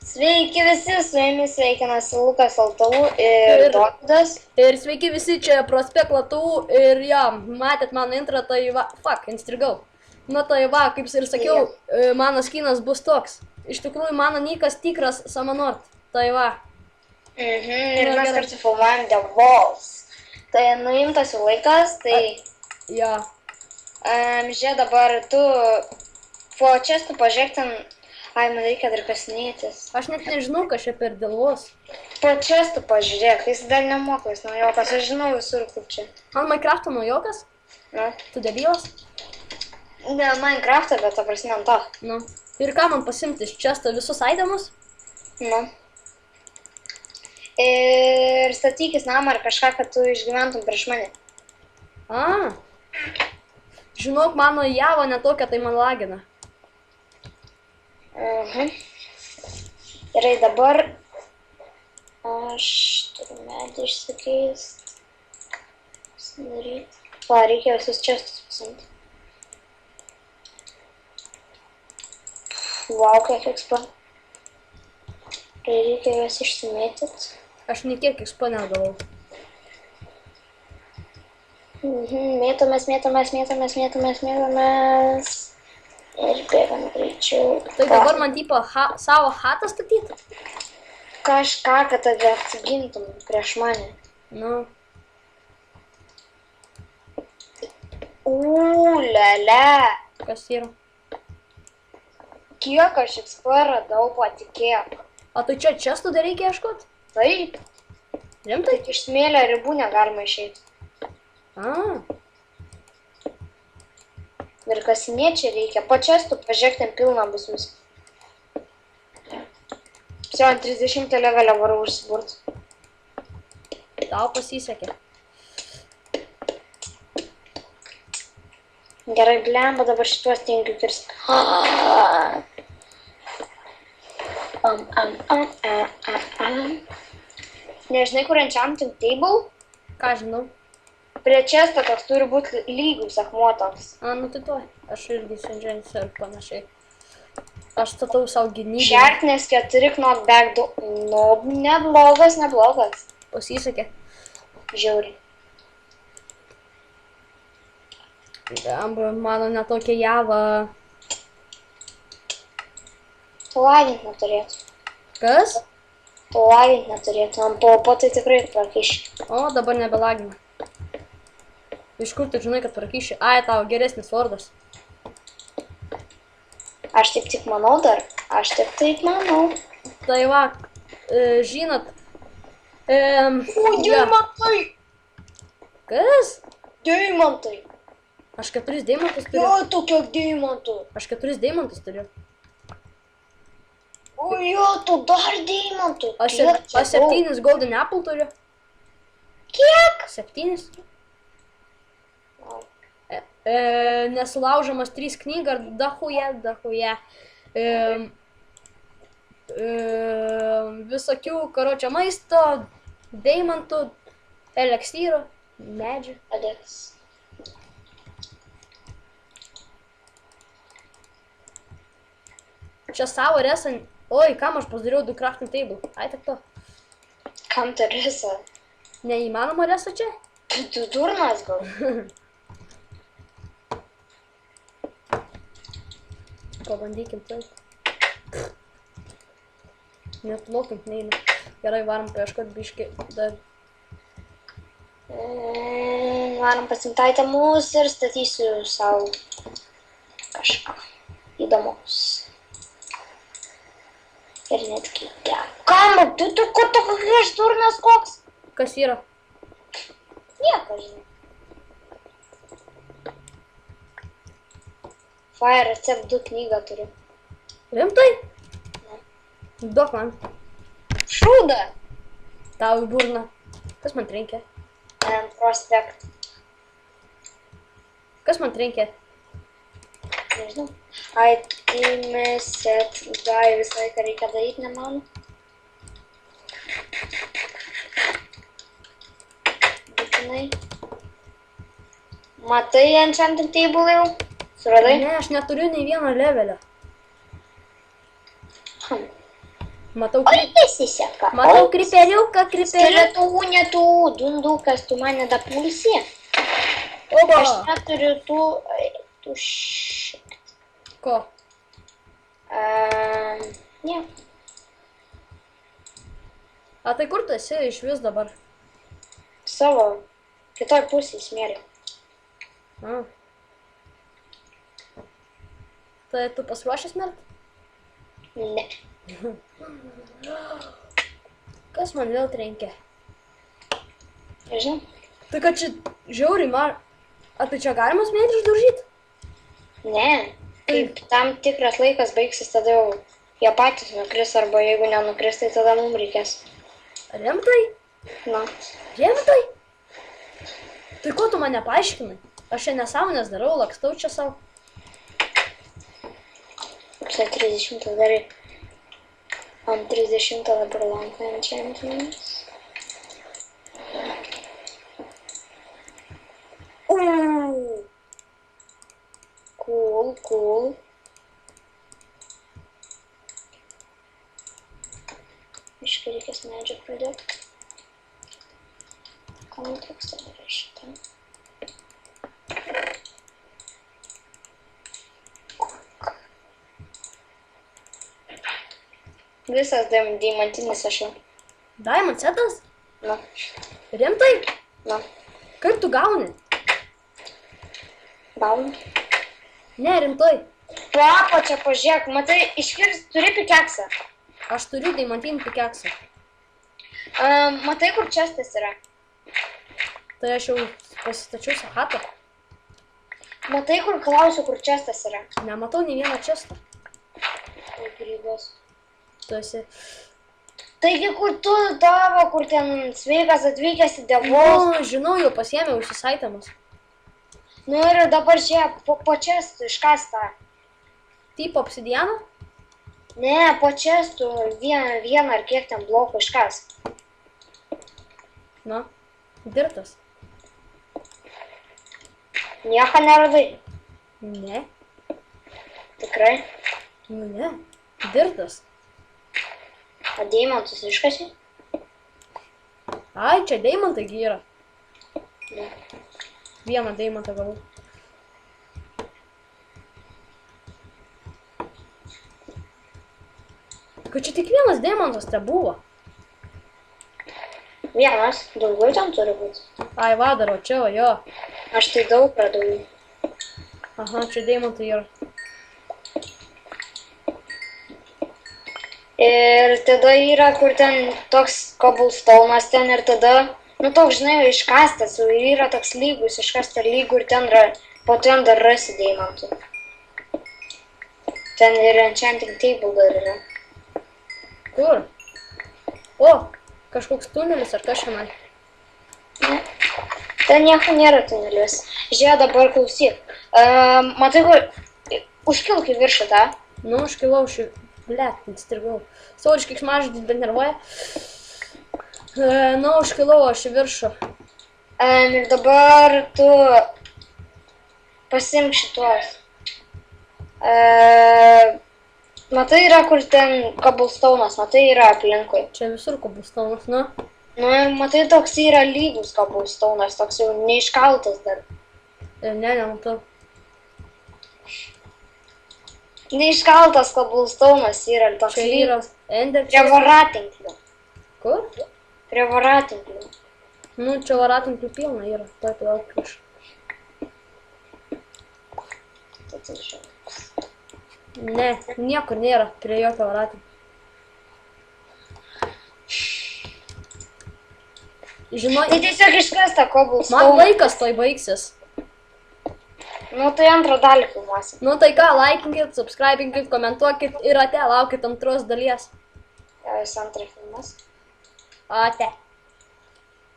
Sveiki visi, su jumis sveikinasi Lukas Altalų ir Dovydas. Ir sveiki visi, čia Prospekt Latų ir jo, matėt mano intrą, tai va, instrigau. Nu tai va, kaip ir sakiau, mano skinas bus toks. Iš tikrųjų, mano nikas tikras Samanort, tai va. Ir mes kartu filmuojam The Walls. Tai nuimtas jau laikas, tai... Jo. Žiūrėk, dabar tu po čestų pažiūrėk ten... Ai, man reikia dar kasinėtis. Aš net nežinau, kas čia per dėlos. Po čestų pažiūrėk, jis dar nemoka, jis naujokas, aš žinau visur kur čia. Ant Minecrafto naujokas? Nu. Tu debilas? Ne, Minecraftą, bet ta prasme ant to. Nu. Ir ką man pasimti iš često visus aidemus? Nu. Ir statykis namą ar kažką, kad tu išgyventum prieš mane. A. Žinok, mano javo netokia, tai man lagina. Gerai, dabar aš turiu medį išsikeist. Pasidaryti. Va, reikia visus čestus pasimti. Vau, kiek ekspo. Reikia juos išsimėtit. Aš niekiek ekspo negavau. Mėtomės. Ir bėgam greičiau. Tai dabar man tipo savo hatą statyti? Kažką, kad tave apsigintum prieš mane. Nu. Ūlele. Kas yra? Kiek aš ekspo radau, patikėk. O tai čia čestų dar reikia ieškot? Taip. Rimtai? Tik iš smėlio ribų negalima išeiti. A. Ir kasinėčiai reikia. Po čestų pažiūrėk, ten pilna bus visko. Jau ant 30 levelio varau užsiburt. Tau pasisekė. Gerai, blemba, dabar šituos tinkiu kirsti. Nežinai, kur enchanting table? Ką žinau? Prie često toks turi būti lygus akmuo toks. A, nu tai to. Aš irgi sendžiantis ir panašiai. Aš statau savo gynybą. Šerknės 4 knockback 2. Nu, neblogas. Pasisekė. Žiauriai. Ambra, mano netokia java. Tu lagint neturėtų. Kas? Tu lagint neturėtų. Ant PvP tai tikrai prakiši. O, dabar nebelagina. Iš kur tu žinai, kad prakiši? Ai, tau geresnis vardas. Aš tik manau dar. Aš taip manau. Tai va, žinot... Deimantai! Kas? Deimantai! Aš 4 deimantus turiu. Jo, tu kiek deimantų. Aš 4 deimantus turiu. O jo, tu dar deimantų. Aš 7 golden apple turiu. Kiek? 7. Nesulaužamas 3 knygą, dahuja. Visokių, karočio maisto, deimantų, eleksyro, medžių. Adeks. Čia savo resą... Oi, kam aš pasidariau 2 crafting table? Ai, tik to. Kam tu resa? Neįmanoma resą čia? Tu durnas gal? Pabandykim taip. Net lokint neina. Gerai, varom paieškot biškį dar. Varom pasimtaitę mūsų ir statysiu savo kažką įdomaus. Ir netgi... Kam? Tu kokias durnas koks? Kas yra? Nieko, žinai. Fire Recept 2 knygą turiu. Rimtai? Duok man. Šūdą! Tau į burną. Kas man trenkė? Ant Prospekt. Kas man trenkė? Nežinau. Set guy visą laiką reikia daryti, nemanu. Būtinai. Matai enchanting table jau? Suradai? Ne, aš neturiu nei vieno levelio. Matau, Oi, nesiseka. matau kriperiuką, Skeletų netų, dundukas, tu mane dapulsi. Oba. Aš neturiu tų šit. Ko? Ne. A tai kur tu esi iš vis dabar? Savo kitoj pusėj smėlė. A. Tai tu pasiruošęs mirti? Ne. Kas man vėl trenkė? Nežinau. Tai kad čia žiauriai A tai čia galima smėlį išdaužyti? Ne. Kaip tam tikras laikas baigsis, tada jau jie patys nukris, arba jeigu nenukris, tai tada mums reikės. Rimtai? Na. Rimtai? Tai ko tu mane paaiškinai? Aš čia nesąmonės darau, lakstau čia savo. Pusė 30 darai. Ant 30 dabar lanko enchantments. Cool. Iškai reikės medžio pradėti. Ko man trūksta dar šitą? Visas deimantinis aš jau. Diamond setas? Na. Rimtai? Na. Kaip tu gauni? Gaunu. Ne, rimtai. Papo čia pažiūrėk, matai, iškirs, turi pikeksą. Aš turiu deimantinį pikeksą. Matai, kur čestas yra? Tai aš jau pasistačiau sahatą. Matai, kur klausiu, kur čestas yra? Nematau nei vieną čestą. O, grybas. Tu esi... Taigi, kur tu tavo, kur ten sveikas atvykęs į devos. O, žinau, jau pasiėmiau užsisaitamas. Nu ir dabar čia po čestų iškastą. Tipo obsidianą? Ne, po čestų vieną ar kiek ten blokų iškas. Na, dirtas. Nieko neradai. Ne. Tikrai? Nu ne, dirtas. O deimantus iškasi? Ai, čia deimantai gi yra. Ne. Vieną deimantą gavau. Kad čia tik vienas deimantas te buvo. Vienas, daugiau ten turi būti. Ai, vadaro, čia, o jo. Aš tai daug radau. Aha, čia deimantai yra. Ir tada yra, kur ten toks cobblestone'as ten ir tada, nu toks, žinai, iškastas, ir yra toks lygus, iškasta lygų ir ten, po ten dar rasi deimantų. Ten ir enchanting table dar yra. Kur? O, kažkoks tunelis ar kažkanai. Ne. Ten nieko nėra tunelius. Žiūrėk, dabar klausyk. Matai, kur užkilk į viršų, tą? Nu, užkilau šį... Blet, nestrigau. Sauriškiks mažydis, bet nervuoja. Nu, užkilau aš į viršų. Ir dabar tu pasimk šituos. Matai, yra kur ten cobblestone'as, matai, yra aplinkui. Čia visur cobblestone'as, nu. Nu, matai, toks yra lygus cobblestone'as, toks jau neiškaltas dar. Ne, nematau. Neiškaltas cobblestone'as yra toks Čia yra lygus. ender Prie voratinklių. Kur? Prie voratinklių. Nu, čia varatinklių pilna yra. Tuoj vėl prieš. Ne, niekur nėra prie jokio varatinklių. Žinai, Tai tiesiog iškasta man cobblestone. laikas toj baigsis. Nu, tai antrą dalį filmuosim. Nu tai ką, laikinkit, subscribinkit, komentuokit ir ate, laukit antros dalies. Jis antrą filmas. Ate.